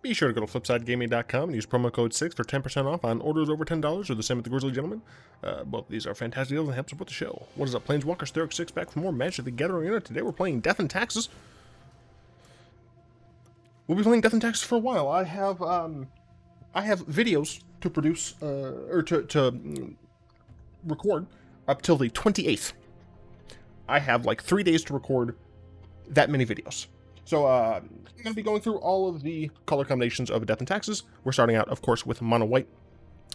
Be sure to go to flipsidegaming.com and use promo code 6 for 10% off on orders over $10 or the same with the Grizzly Gentleman. Both these are fantastic deals and help support the show. What is up, Planeswalkers? Theric 6 back for more Magic the Gathering Arena. Today we're playing Death and Taxes. We'll be playing Death and Taxes for a while. I have videos to produce, or to record up till the 28th. I have like 3 days to record that many videos. So I'm going to be going through all of the color combinations of Death and Taxes. We're starting out, of course, with mono white.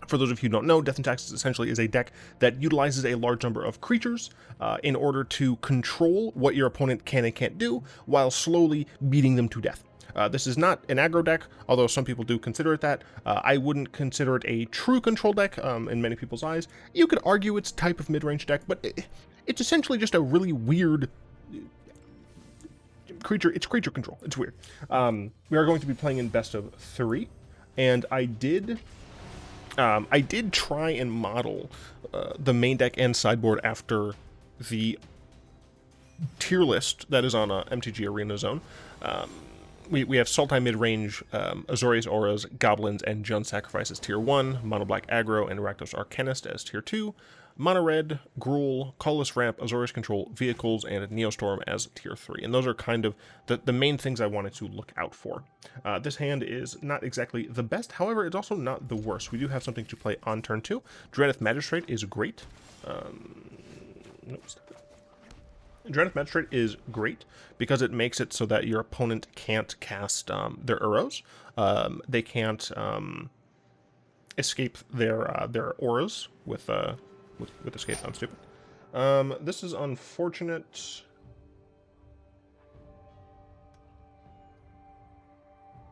For those of you who don't know, Death and Taxes essentially is a deck that utilizes a large number of creatures in order to control what your opponent can and can't do, while slowly beating them to death. This is not an aggro deck, although some people do consider it that. I wouldn't consider it a true control deck in many people's eyes. You could argue it's a type of mid-range deck, but it's essentially just a really weird creature. It's creature control. It's weird. We are going to be playing in best of 3, and I did try and model the main deck and sideboard after the tier list that is on MTG Arena Zone. We have Sultai mid-range, Azorius Auras, Goblins, and Jund Sacrifice as tier 1, Mono Black Aggro, and Rakdos Arcanist as tier 2, Mono Red, Gruul, Colorless Ramp, Azorius Control, Vehicles, and Neostorm as tier 3. And those are kind of the main things I wanted to look out for. This hand is not exactly the best, however, it's also not the worst. We do have something to play on turn 2. Drannith Magistrate is great. Drannith Magistrate is great because it makes it so that your opponent can't cast their Uros. They can't escape their auras with escape. I'm stupid. This is unfortunate.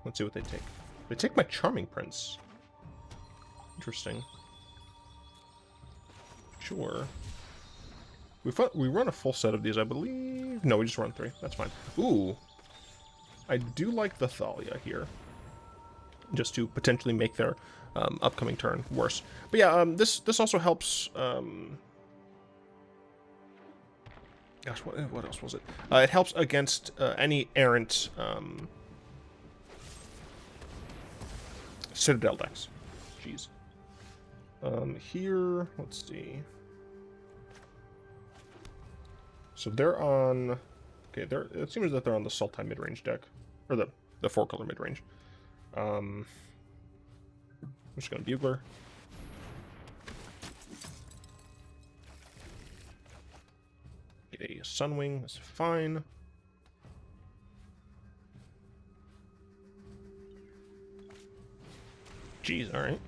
Let's see what they take. They take my Charming Prince. Interesting. Sure. We run a full set of these, I believe. No, we just run 3. That's fine. Ooh. I do like the Thalia here. Just to potentially make their upcoming turn worse. But yeah, this also helps... Gosh, what else was it? It helps against any errant Citadel decks. Jeez. Here, let's see... So they're on... Okay, it seems that they're on the Sultai mid-range deck. Or the 4-color mid-range. I'm just going to Bugler. Get a Sunwing, that's fine. Jeez, alright.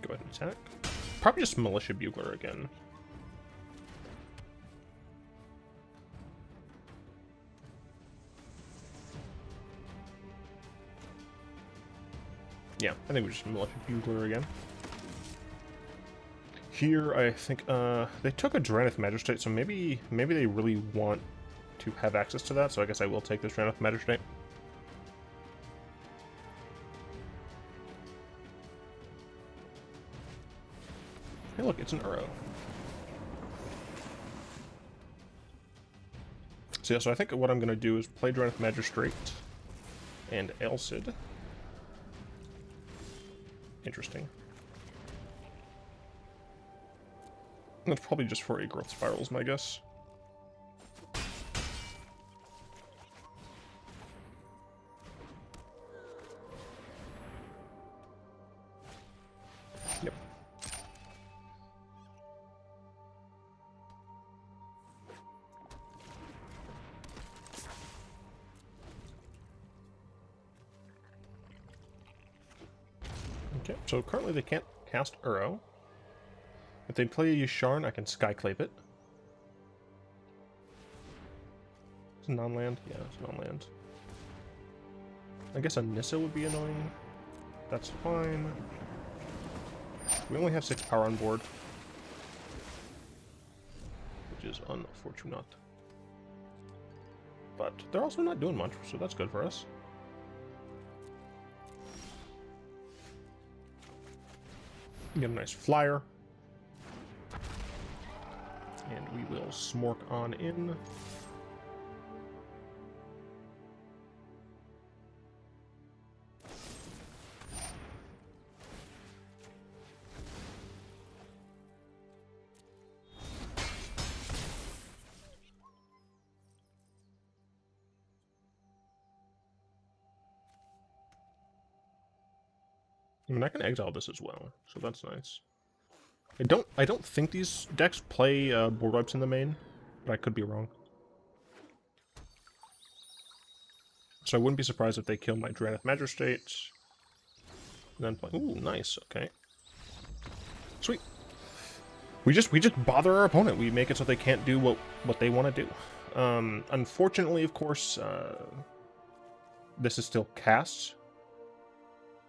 Go ahead and attack. Probably just Militia Bugler again. Yeah, I think we just Militia Bugler again. Here, I think they took a Drannith Magistrate, so maybe they really want to have access to that. So I guess I will take this Drannith Magistrate. Hey, look, it's an Uro. So yeah, so I think what I'm going to do is play Drannith Magistrate and Alseid. Interesting. That's probably just for a Growth Spirals, my guess. Yep. Okay, so currently they can't cast Uro. If they play a Yasharn, I can Skyclave it. It's non-land? Yeah, it's non-land. I guess a Nissa would be annoying. That's fine. We only have 6 power on board, which is unfortunate. But they're also not doing much, so that's good for us. Get a nice flyer. And we will smork on in. I mean, I can exile this as well, so that's nice. I don't think these decks play board wipes in the main, but I could be wrong. So I wouldn't be surprised if they kill my Drannith Magistrate. Then play. Ooh, nice. Okay. Sweet. We just bother our opponent. We make it so they can't do what they want to do. Unfortunately, of course, this is still cast.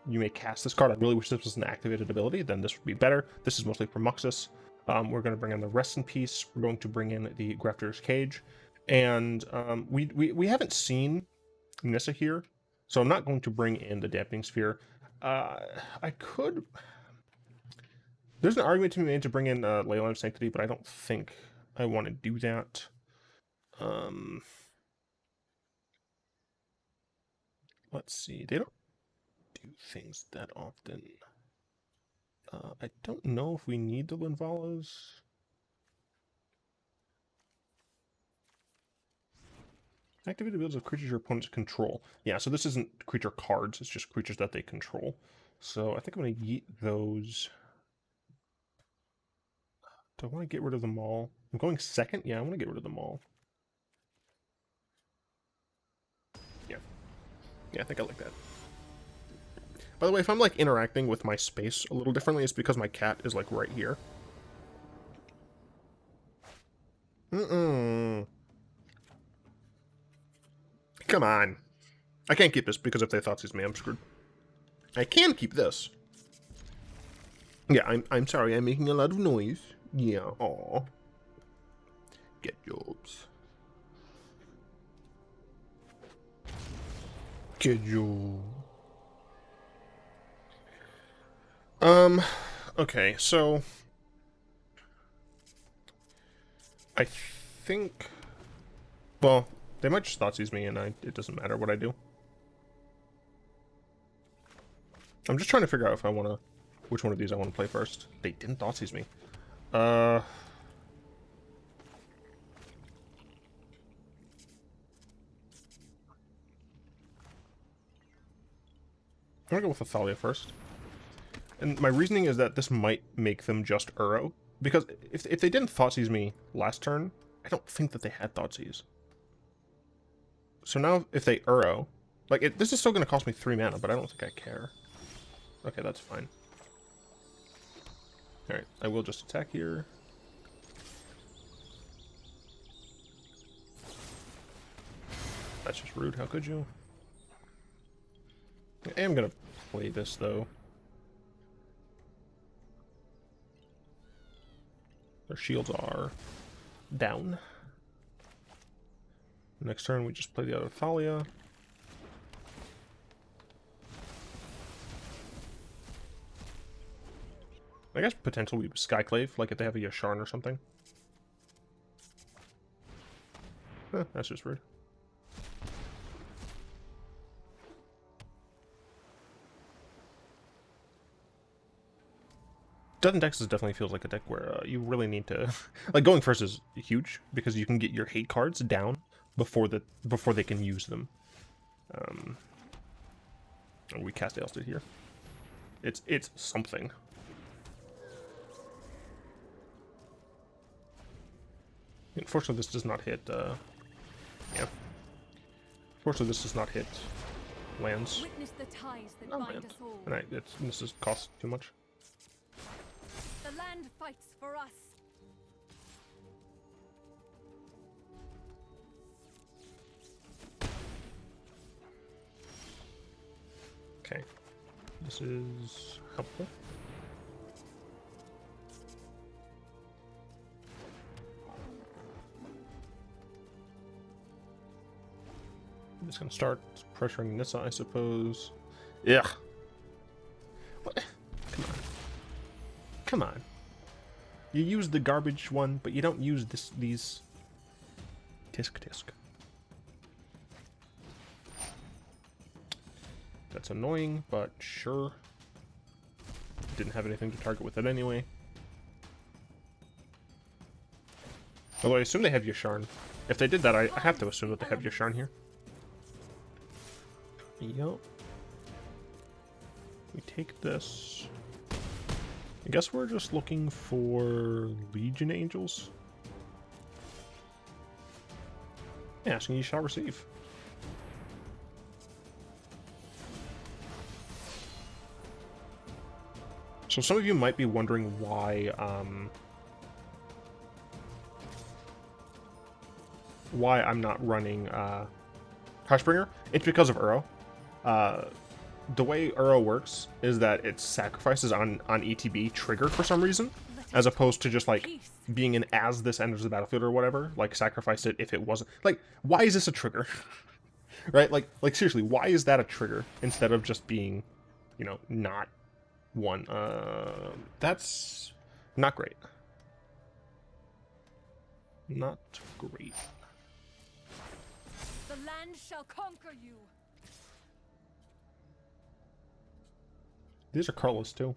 You may cast this card. I really wish this was an activated ability. Then this would be better. This is mostly for Muxus. We're going to bring in the Rest in Peace. We're going to bring in the Grafdigger's Cage. And we haven't seen Nissa here, so I'm not going to bring in the Dampening Sphere. I could... There's an argument to be made to bring in Leyline of Sanctity, but I don't think I want to do that. Let's see. They don't do things that often. I don't know if we need the Linvalas. Activate abilities of creatures your opponents control. Yeah, so this isn't creature cards, it's just creatures that they control. So I think I'm going to yeet those. Do I want to get rid of the Maul? I'm going second? Yeah, I want to get rid of the Maul. Yeah. Yeah, I think I like that. By the way, if I'm like interacting with my space a little differently, it's because my cat is like right here. Come on. I can't keep this because if they Thoughtseize me, I'm screwed. I can keep this. Yeah, I'm sorry, I'm making a lot of noise. Yeah, aw. Get jobs. Get jobs. Okay, so... I think... Well, they might just Thoughtseize me and it doesn't matter what I do. I'm just trying to figure out if I want to... Which one of these I want to play first. They didn't Thoughtseize me. I'm gonna go with the Thalia first. And my reasoning is that this might make them just Uro. Because if they didn't Thoughtseize me last turn, I don't think that they had Thoughtseize. So now if they Uro... Like, this is still going to cost me 3 mana, but I don't think I care. Okay, that's fine. Alright, I will just attack here. That's just rude, how could you? I am going to play this, though. Their shields are down. Next turn, we just play the other Thalia. I guess potentially we Skyclave, like if they have a Yasharn or something. That's just rude. Dozen decks definitely feels like a deck where you really need to... like, going first is huge, because you can get your hate cards down before they can use them. We cast Alseid here. It's something. Unfortunately, this does not hit, yeah. Unfortunately, this does not hit lands. Witness the ties that Not bind land. us all. And this is cost too much. The land fights for us. Okay. This is helpful. I'm just gonna start pressuring Nissa, I suppose. Yeah. What? Come on. Come on. You use the garbage one, but you don't use these. Tisk tisk. That's annoying, but sure. Didn't have anything to target with it anyway. Although I assume they have Yasharn. If they did that, I have to assume that they have Yasharn here. Yup. We take this. I guess we're just looking for Legion Angels. Asking, you shall receive. So some of you might be wondering why I'm not running Hushbringer. It's because of Uro. The way Uro works is that its sacrifices on ETB trigger for some reason, as opposed to just like being an as this enters the battlefield or whatever, like sacrifice it if it wasn't. Like, why is this a trigger? Right? Like seriously, why is that a trigger instead of just being, you know, not one? That's not great. Not great. The land shall conquer you. These are colorless too.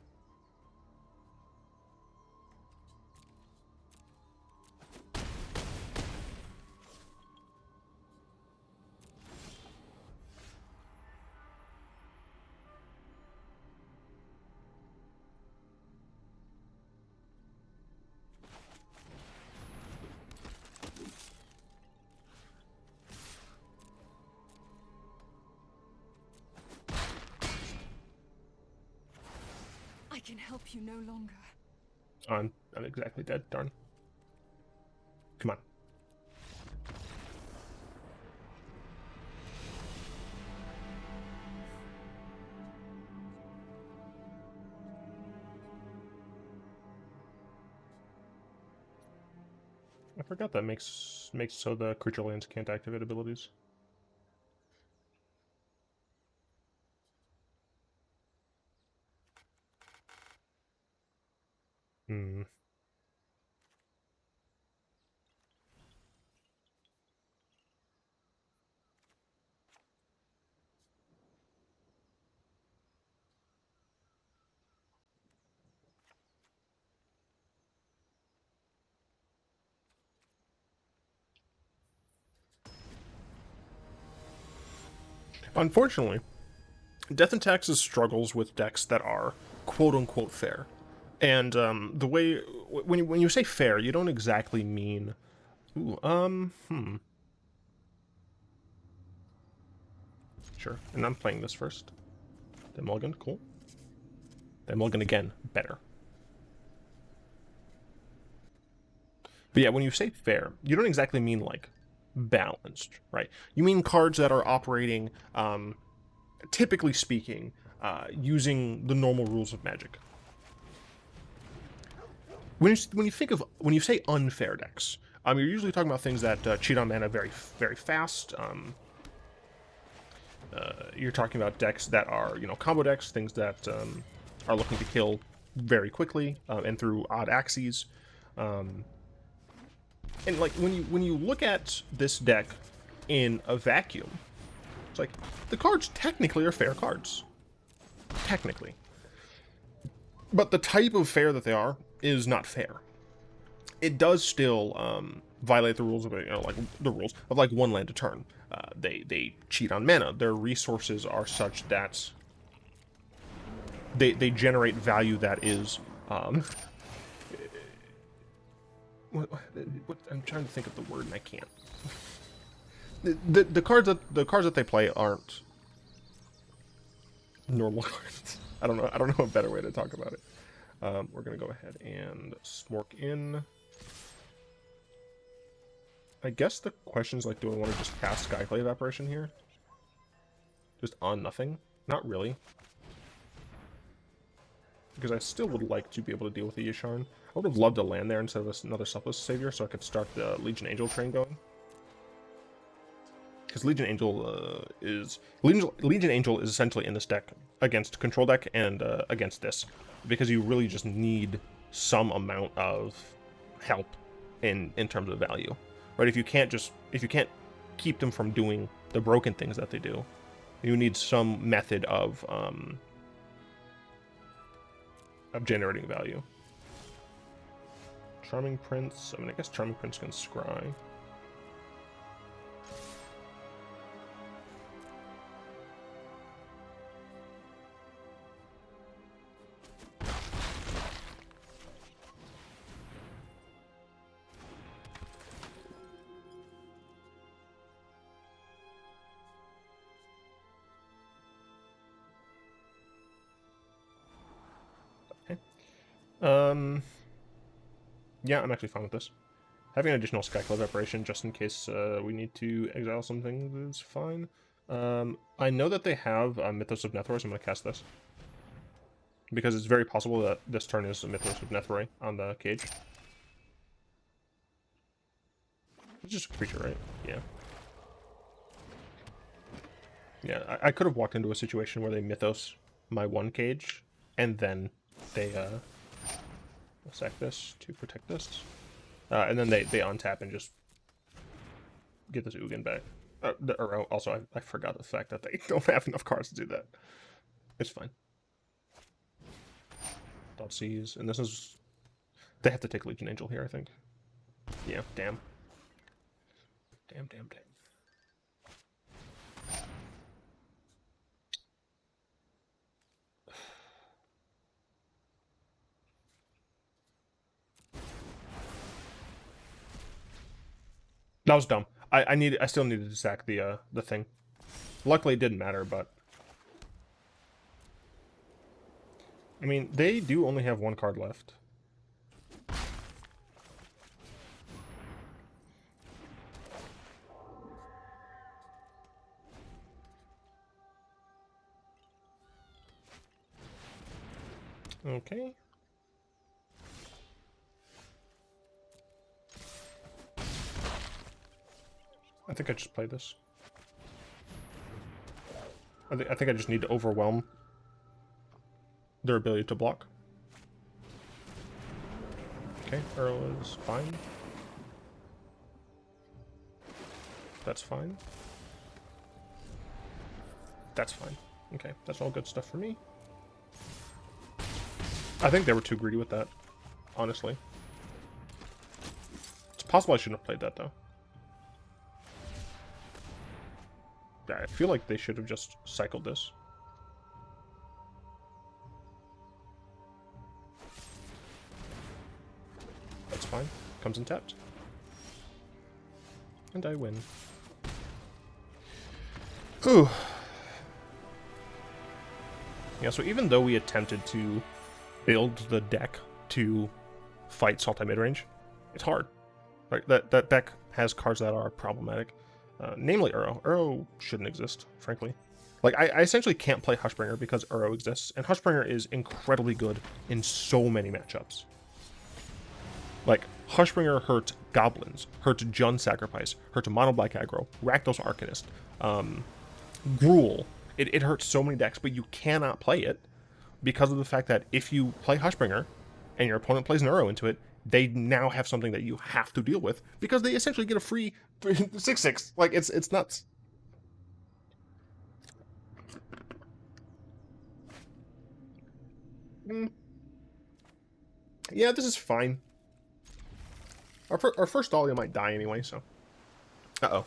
I can help you no longer. I'm exactly dead, darn. Come on. I forgot that makes so the creature lands can't activate abilities. Hmm. Unfortunately, Death and Taxes struggles with decks that are quote-unquote fair. And the way when you say fair, you don't exactly mean, sure. And I'm playing this first. Then mulligan, cool. Then mulligan again, better. But yeah, when you say fair, you don't exactly mean like balanced, right? You mean cards that are operating, typically speaking, using the normal rules of Magic. When you say unfair decks, you're usually talking about things that cheat on mana very fast. You're talking about decks that are, you know, combo decks, things that are looking to kill very quickly and through odd axes. And like when you look at this deck in a vacuum, it's like the cards technically are fair cards, technically. But the type of fair that they are is not fair. It does still violate the rules of, you know, like the rules of like one land a turn. They cheat on mana. Their resources are such that they generate value that is what I'm trying to think of the word and I can't. The cards that they play aren't normal cards. I don't know a better way to talk about it. We're gonna go ahead and smork in. I guess the question is like, do I want to just cast Skyclave Apparition here? Just on nothing? Not really. Because I still would like to be able to deal with the Yasharn. I would have loved to land there instead of another Selfless Savior so I could start the Legion Angel train going. because Legion Angel Legion Angel is essentially in this deck against control deck and against this, because you really just need some amount of help in terms of value, right? If you can't keep them from doing the broken things that they do, you need some method of generating value. Charming Prince. I mean, I guess Charming Prince can scry. Yeah, I'm actually fine with this. Having an additional Skyclave Apparition just in case we need to exile something is fine. I know that they have Mythos of Nethroi, so I'm going to cast this. Because it's very possible that this turn is a Mythos of Nethroi on the cage. It's just a creature, right? Yeah. Yeah, I could have walked into a situation where they Mythos my one cage, and then they sack this to protect this. And then they untap and just get this Ugin back. Or also, I forgot the fact that they don't have enough cards to do that. It's fine. Dot Seize, and this is... They have to take Legion Angel here, I think. Yeah, damn. Damn. That was dumb. I still needed to sack the thing. Luckily it didn't matter, but I mean, they do only have one card left. Okay. I think I just played this. I think I just need to overwhelm their ability to block. Okay, Earl is fine. That's fine. That's fine. Okay, that's all good stuff for me. I think they were too greedy with that, honestly. It's possible I shouldn't have played that, though. I feel like they should have just cycled this. That's fine. Comes in tapped. And I win. Whew. Yeah, so even though we attempted to build the deck to fight Sultai midrange, it's hard. Right? That deck has cards that are problematic. Namely Uro. Uro shouldn't exist, frankly. Like, I essentially can't play Hushbringer because Uro exists, and Hushbringer is incredibly good in so many matchups. Like, Hushbringer hurt Goblins, hurt Jund Sacrifice, hurt Mono Black Aggro, Rakdos Arcanist, Gruul. It hurts so many decks, but you cannot play it because of the fact that if you play Hushbringer and your opponent plays an Uro into it, they now have something that you have to deal with because they essentially get a free 6/6. Like, it's nuts. Yeah, this is fine. Our first Thalia might die anyway, so. Uh-oh.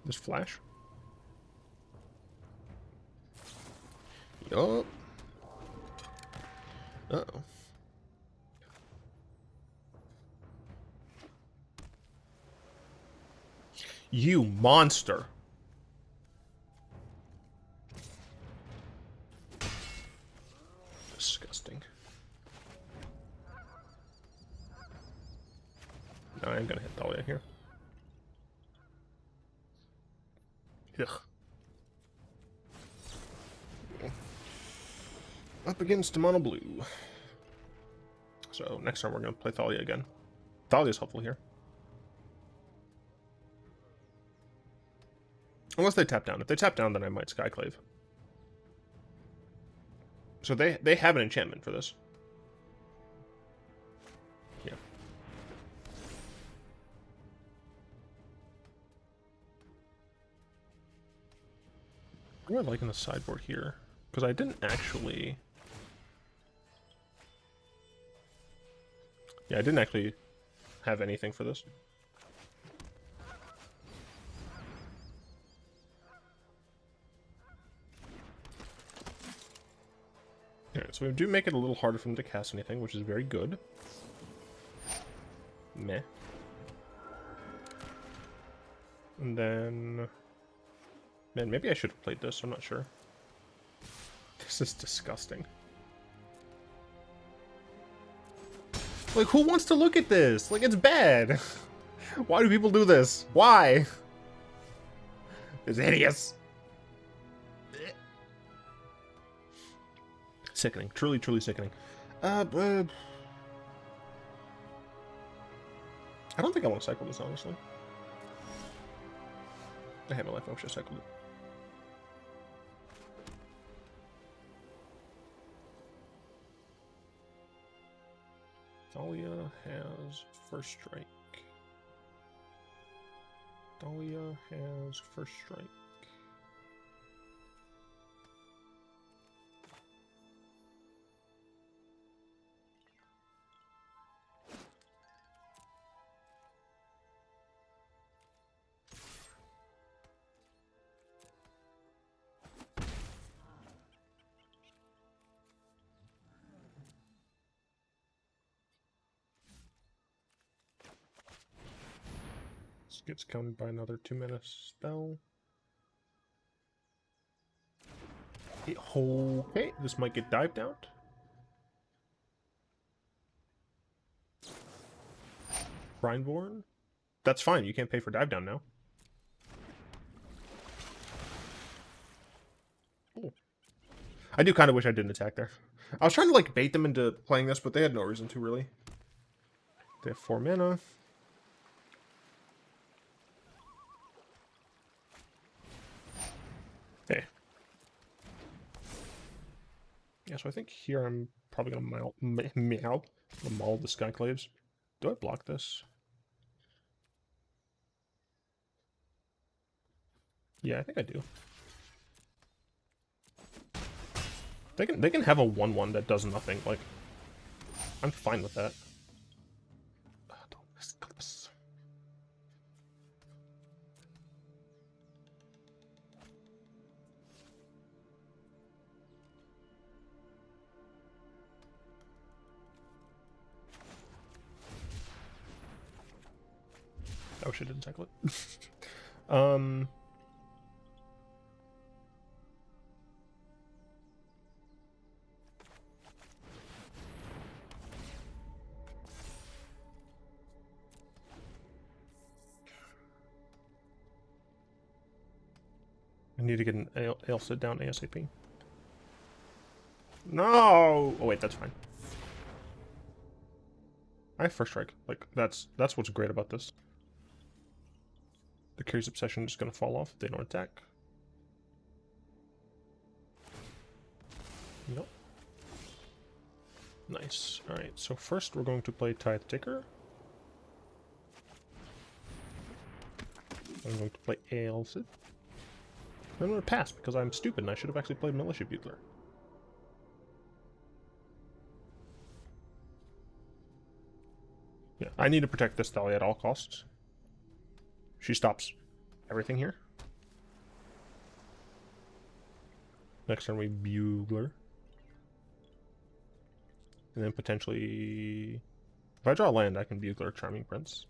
This flash. Yup. Uh-oh. You monster. Disgusting. No, I am gonna hit Thalia here. Ugh. Up against mono blue. So next time we're going to play Thalia again. Thalia's helpful here. Unless they tap down. If they tap down, then I might Skyclave. So they have an enchantment for this. Yeah. I'm really liking the sideboard here. Because I didn't actually... Yeah, I didn't actually have anything for this. Alright, so we do make it a little harder for them to cast anything, which is very good. Meh. And then... Man, maybe I should have played this, I'm not sure. This is disgusting. Like, who wants to look at this? Like, it's bad. Why do people do this? Why? It's hideous. Sickening. Truly, truly sickening. I don't think I want to cycle this, honestly. I hate my life. I wish I cycled it. Thalia has first strike. Thalia has first strike. Gets countered by another 2-mana spell. Okay, this might get dived out. Brineborn? That's fine, you can't pay for dive down now. Oh. I do kind of wish I didn't attack there. I was trying to like bait them into playing this, but they had no reason to really. They have 4 mana. Okay. Yeah, so I think here I'm probably going to maul the Skyclaves. Do I block this? Yeah, I think I do. They can have a 1/1 that does nothing. Like, I'm fine with that. I wish I didn't tackle it. I need to get an Alseid down ASAP. No! Oh wait, that's fine. I have first strike. Like, that's what's great about this. The Curious Obsession is just going to fall off if they don't attack. Nope. Nice. Alright, so first we're going to play Tithe Taker. I'm going to play Alseid. I'm going to pass because I'm stupid and I should have actually played Militia Bugler. Yeah, I need to protect this Thalia at all costs. She stops everything here. Next turn we Bugler. And then potentially... If I draw land, I can Bugler Charming Prince.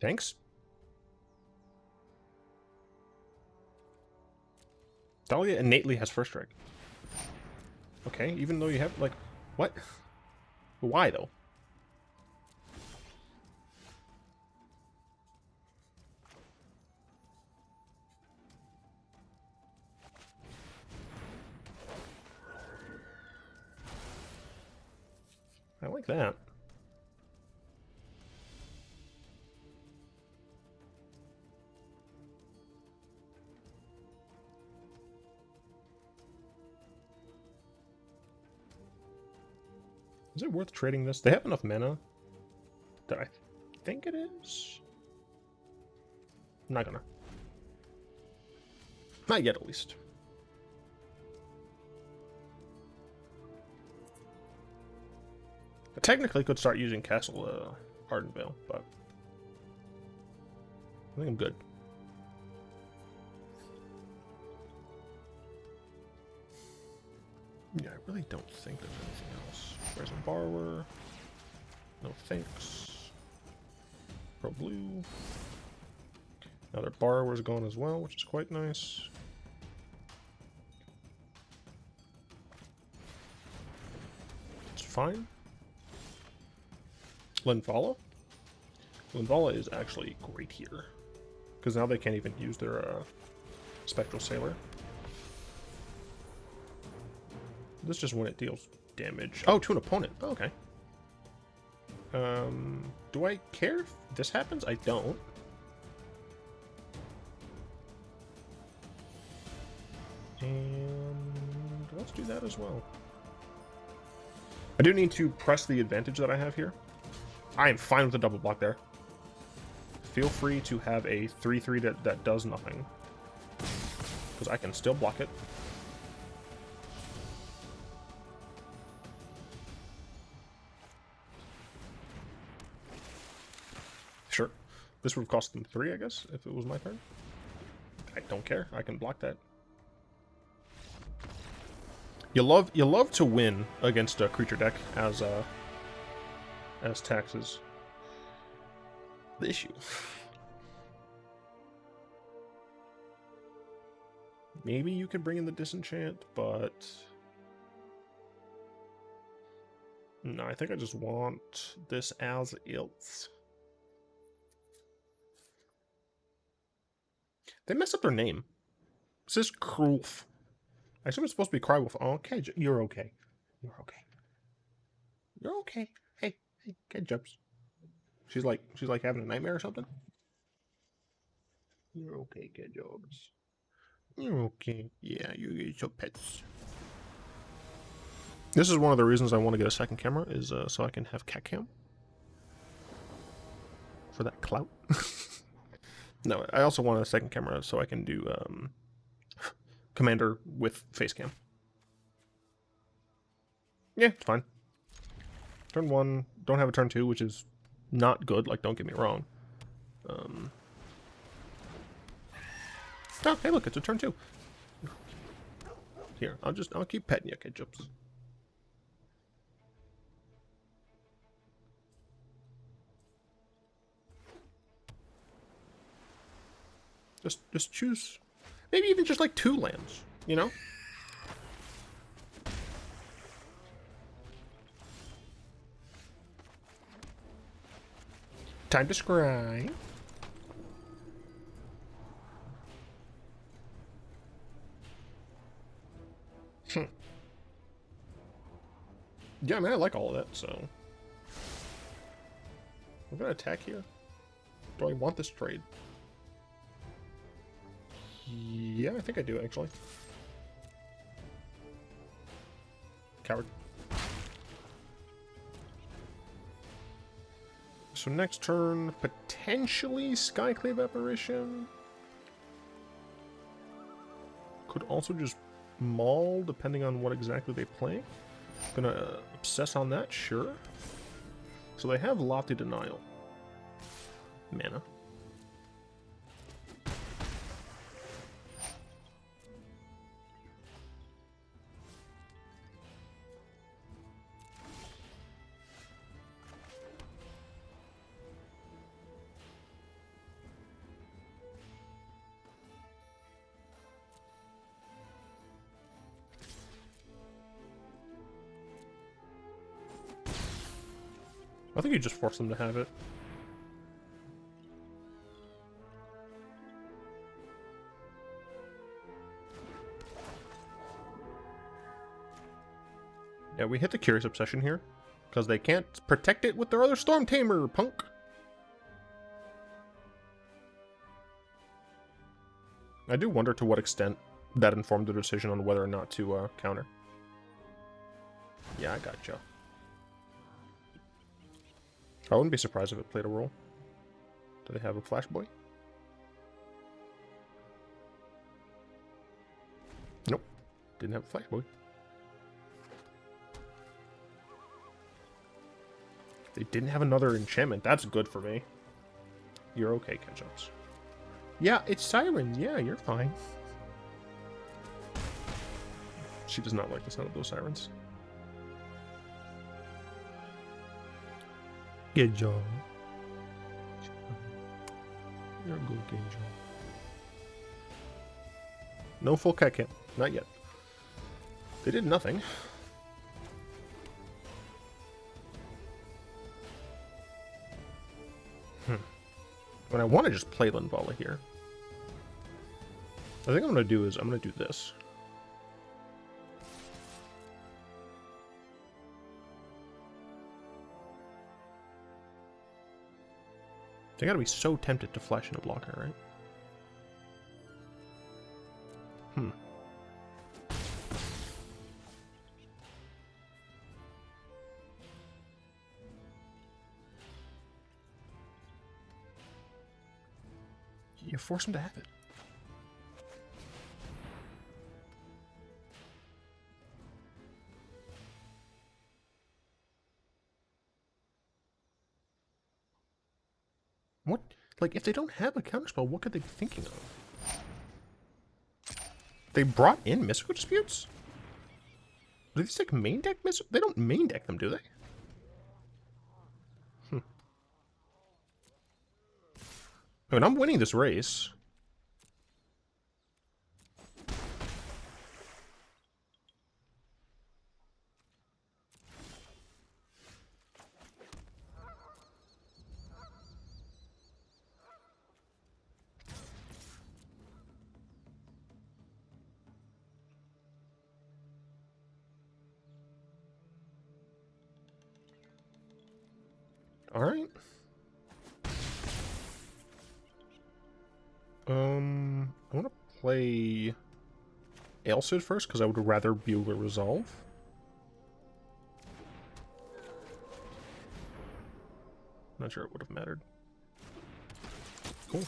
Thanks. Thalia innately has first strike. Okay, even though you have, like, what? Why, though? like that. Is it worth trading this? They have enough mana that I think it is. I'm not gonna. Not yet, at least. I technically could start using Castle Ardenvale, but I think I'm good. Yeah, I really don't think there's anything else. There's a borrower. No thanks. Pro blue. Now their borrower's gone as well, which is quite nice. It's fine. Linvala. Linvala is actually great here. Because now they can't even use their Spectral Sailor. This is just when it deals damage. Oh, to an opponent. Oh, okay. Do I care if this happens? I don't. And let's do that as well. I do need to press the advantage that I have here. I am fine with the double block there. Feel free to have a 3/3 that does nothing. Because I can still block it. Sure. This would have cost them 3, I guess, if it was my turn. I don't care. I can block that. You love to win against a creature deck as taxes. The issue. Maybe you could bring in the Disenchant, but no, I think I just want this as is. They messed up their name. This is Krulf. I assume it's supposed to be Crywolf. Oh, okay, you're okay. You're okay. You're okay. Hey, Kid Jumps. She's like having a nightmare or something. You're okay, Kid Jobs. You're okay. Yeah, you get your pets. This is one of the reasons I want to get a second camera, is so I can have cat cam. For that clout. No, I also want a second camera so I can do Commander with face cam. Yeah, it's fine. Turn 1, don't have a turn 2, which is not good, like, don't get me wrong. Oh, hey, look, it's a turn 2. Here, I'll keep petting you, Ketchups. Just choose, maybe even just like 2 lands, you know? Time to scry. Yeah, I mean, I like all of that, so. I'm gonna attack here. Do I want this trade? Yeah, I think I do, actually. Coward. So next turn, potentially Skyclave Apparition. Could also just Maul, depending on what exactly they play. Gonna obsess on that, sure. So they have Lofty Denial. Mana. I think you just force them to have it. Yeah, we hit the Curious Obsession here. Because they can't protect it with their other Storm Tamer, punk. I do wonder to what extent that informed the decision on whether or not to counter. Yeah, I gotcha. I wouldn't be surprised if it played a role. Do they have a Flash Boy? Nope. Didn't have a Flash Boy. They didn't have another enchantment. That's good for me. You're okay, Kinjalli. Yeah, it's sirens. Yeah, you're fine. She does not like the sound of those sirens. Good job. You're a good job. No full cat camp. Not yet. They did nothing. When I want to just play Linvala here. I think I'm going to do is I'm going to do this. They gotta be so tempted to flash into blocker, right? You force them to have it. What? Like, if they don't have a counterspell, what could they be thinking of? They brought in Mystical Disputes? Do these like main deck Mystical? They don't main deck them, do they? I mean, I'm winning this race. All right. I want to play Alseid first because I would rather Bugler Resolve. Not sure it would have mattered. Cool.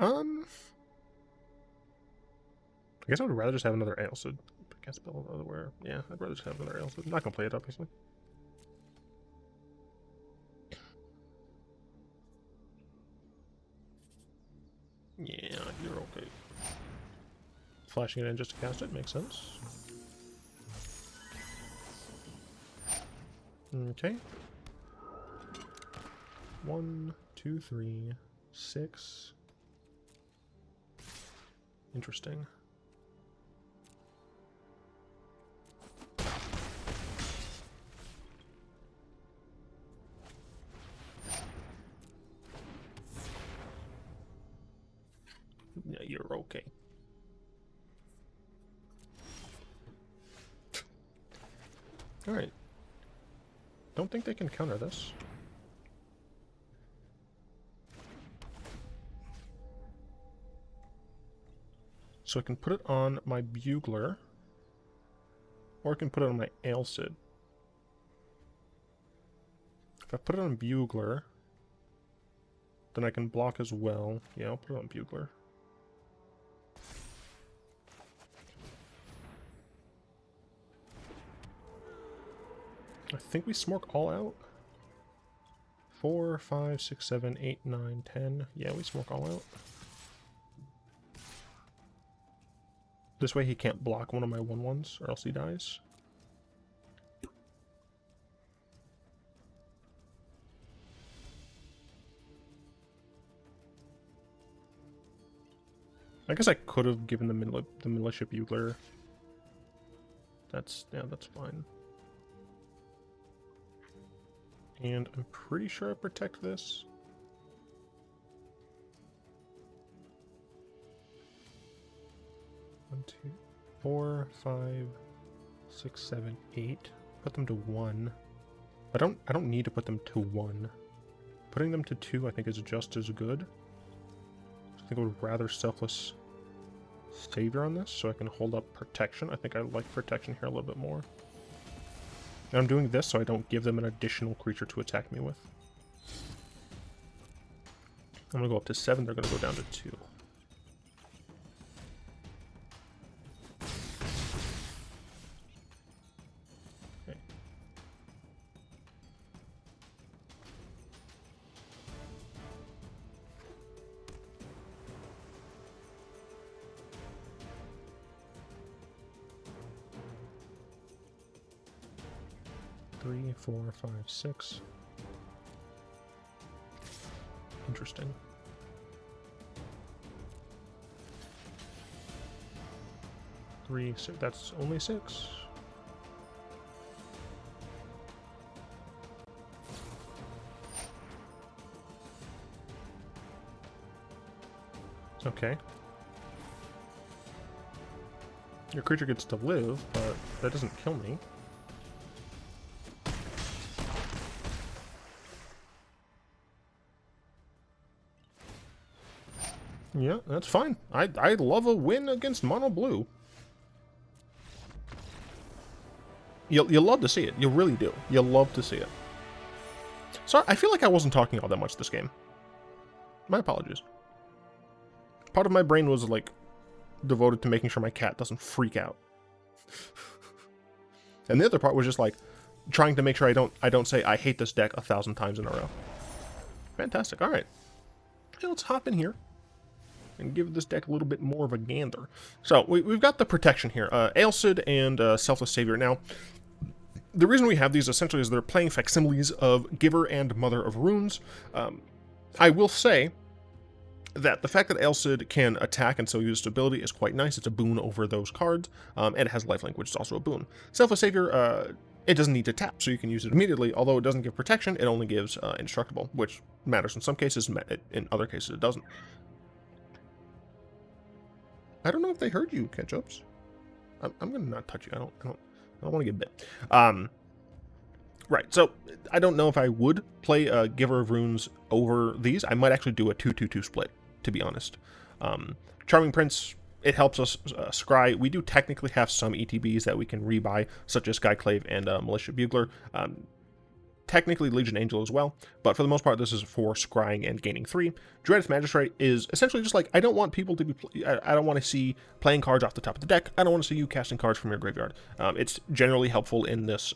I guess I would rather just have another Alseid. I can't spell it otherwhere. Yeah, I'd rather just have another Alseid. I'm not gonna play it, obviously. Yeah, you're okay. Flashing it in just to cast it makes sense. Okay. 1, 2, 3, 6. Interesting. Yeah, you're okay. Alright. Don't think they can counter this. So I can put it on my Bugler, or I can put it on my Alseid. If I put it on Bugler, then I can block as well. Yeah, I'll put it on Bugler. I think we smork all out. 4, 5, 6, 7, 8, 9, 10. Yeah, we smork all out. This way he can't block one of my 1/1s, or else he dies. I guess I could have given the Militia Bugler. That's fine. And I'm pretty sure I protect this. One, two. 4, 5, 6, 7, 8. Put them to 1. I don't need to put them to 1. Putting them to 2 I think is just as good. I think I would rather Selfless Savior on this so I can hold up protection. I think I like protection here a little bit more. And I'm doing this so I don't give them an additional creature to attack me with. I'm going to go up to 7, they're going to go down to 2. Okay. 3, 4, 5, 6. Interesting. Three, so that's only 6. Okay. Your creature gets to live, but that doesn't kill me. Yeah, that's fine. I love a win against mono blue. You love to see it. You really do. You love to see it. Sorry, I feel like I wasn't talking all that much this game. My apologies. Part of my brain was like devoted to making sure my cat doesn't freak out. And the other part was just like trying to make sure I don't say I hate this deck 1,000 times in a row. Fantastic. All right. Okay, let's hop in here and give this deck a little bit more of a gander. So we've got the protection here. Alseid and Selfless Savior. Now, the reason we have these essentially is they're playing facsimiles of Giver and Mother of Runes. I will say that the fact that Alseid can attack and so use its ability is quite nice. It's a boon over those cards, and it has lifelink, which is also a boon. Selfless Savior, it doesn't need to tap, so you can use it immediately. Although it doesn't give protection, it only gives indestructible, which matters in some cases, in other cases it doesn't. I don't know if they heard you, Ketchups. I'm gonna not touch you. I don't want to get bit. Right. So I don't know if I would play Giver of Runes over these. I might actually do a 2-2-2 split, to be honest. Charming Prince, it helps us scry. We do technically have some ETBs that we can rebuy, such as Skyclave and Militia Bugler. Technically Legion Angel as well, but for the most part this is for scrying and gaining 3. Drannith Magistrate is essentially just like, I don't want people to be, I don't want to see playing cards off the top of the deck. I don't want to see you casting cards from your graveyard. It's generally helpful in this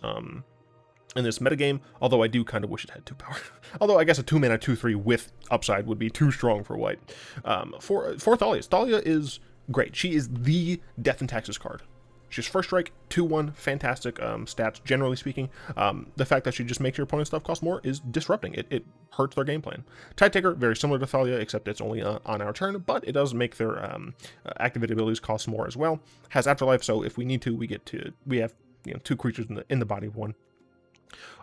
metagame, although I do kind of wish it had 2 power. Although I guess a 2-mana 2/3 with upside would be too strong for white. For Thalia is great. She is the Death and Taxes card. She's first strike, 2/1, fantastic stats, generally speaking. The fact that she just makes your opponent's stuff cost more is disrupting. It hurts their game plan. Tithe Taker, very similar to Thalia, except it's only on our turn, but it does make their activated abilities cost more as well. Has Afterlife, so if we need to, we have 2 creatures in the body of 1.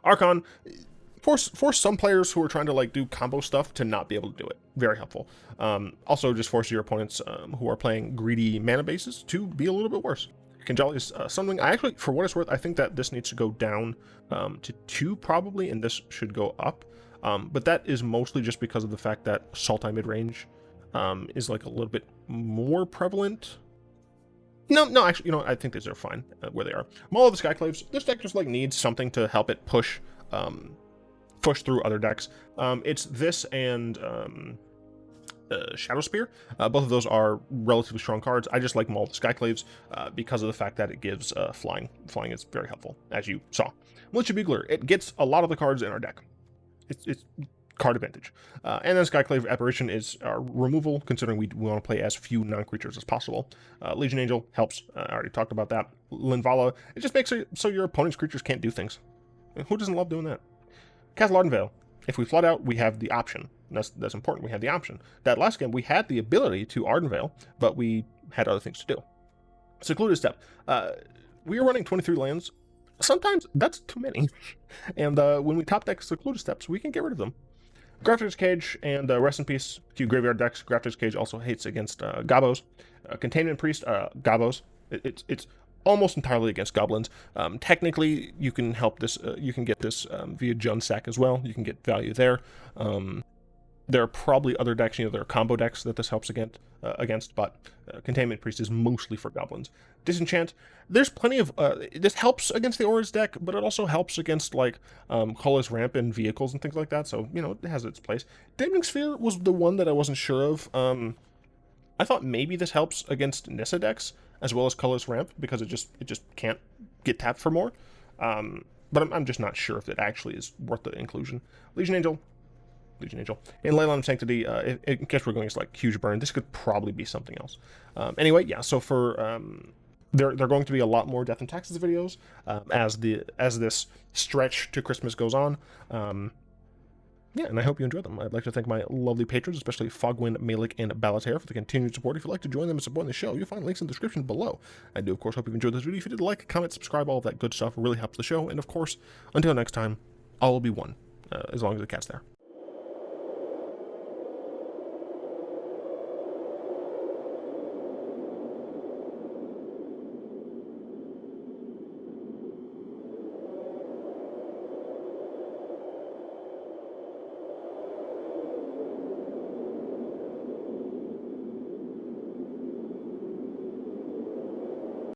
Archon, for some players who are trying to like do combo stuff to not be able to do it. Very helpful. Also just forces your opponents who are playing greedy mana bases to be a little bit worse. Kinjalli's Sunwing. I actually, for what it's worth, I think that this needs to go down to 2 probably, and this should go up. But that is mostly just because of the fact that Sultai midrange is like a little bit more prevalent. No, actually, I think these are fine where they are. Maul of the Skyclaves. This deck just like needs something to help it push through other decks. It's this and Shadow Spear. Both of those are relatively strong cards. I just like Maul of the Skyclaves because of the fact that it gives flying. Flying is very helpful, as you saw. Militia Bugler. It gets a lot of the cards in our deck. It's card advantage. And then Skyclave Apparition is our removal, considering we want to play as few non-creatures as possible. Legion Angel helps. I already talked about that. Linvala, it just makes it so your opponent's creatures can't do things. Who doesn't love doing that? Castle Ardenvale. If we flood out, we have the option. That's important. We have the option. That last game, we had the ability to Ardenvale, but we had other things to do. Secluded Steppe. We are running 23 lands. Sometimes that's too many. And when we top deck Secluded Steppes, we can get rid of them. Grafdigger's Cage and Rest in Peace, Q Graveyard decks. Grafdigger's Cage also hates against Gabos. Containment Priest, Gabos. It's almost entirely against goblins. Technically, you can help this. You can get this via Junsack as well. You can get value there. There are probably other decks, there are combo decks that this helps against, but Containment Priest is mostly for goblins. Disenchant, there's plenty of, this helps against the Aura's deck, but it also helps against, like, Color's Ramp and vehicles and things like that, so, it has its place. Damning Sphere was the one that I wasn't sure of. I thought maybe this helps against Nissa decks, as well as Color's Ramp, because it just can't get tapped for more. But I'm just not sure if it actually is worth the inclusion. Legion Angel. In Leyline of Sanctity, in case we're going to like huge burn, this could probably be something else. Anyway, yeah, so for there are going to be a lot more Death and Taxes videos as this stretch to Christmas goes on. Yeah, and I hope you enjoy them. I'd like to thank my lovely patrons, especially Fogwind, Malik, and Balater, for the continued support. If you'd like to join them and support the show, you'll find links in the description below. I do, of course, hope you've enjoyed this video. If you did, like, comment, subscribe, all of that good stuff really helps the show. And, of course, until next time, all will be one, as long as the cat's there.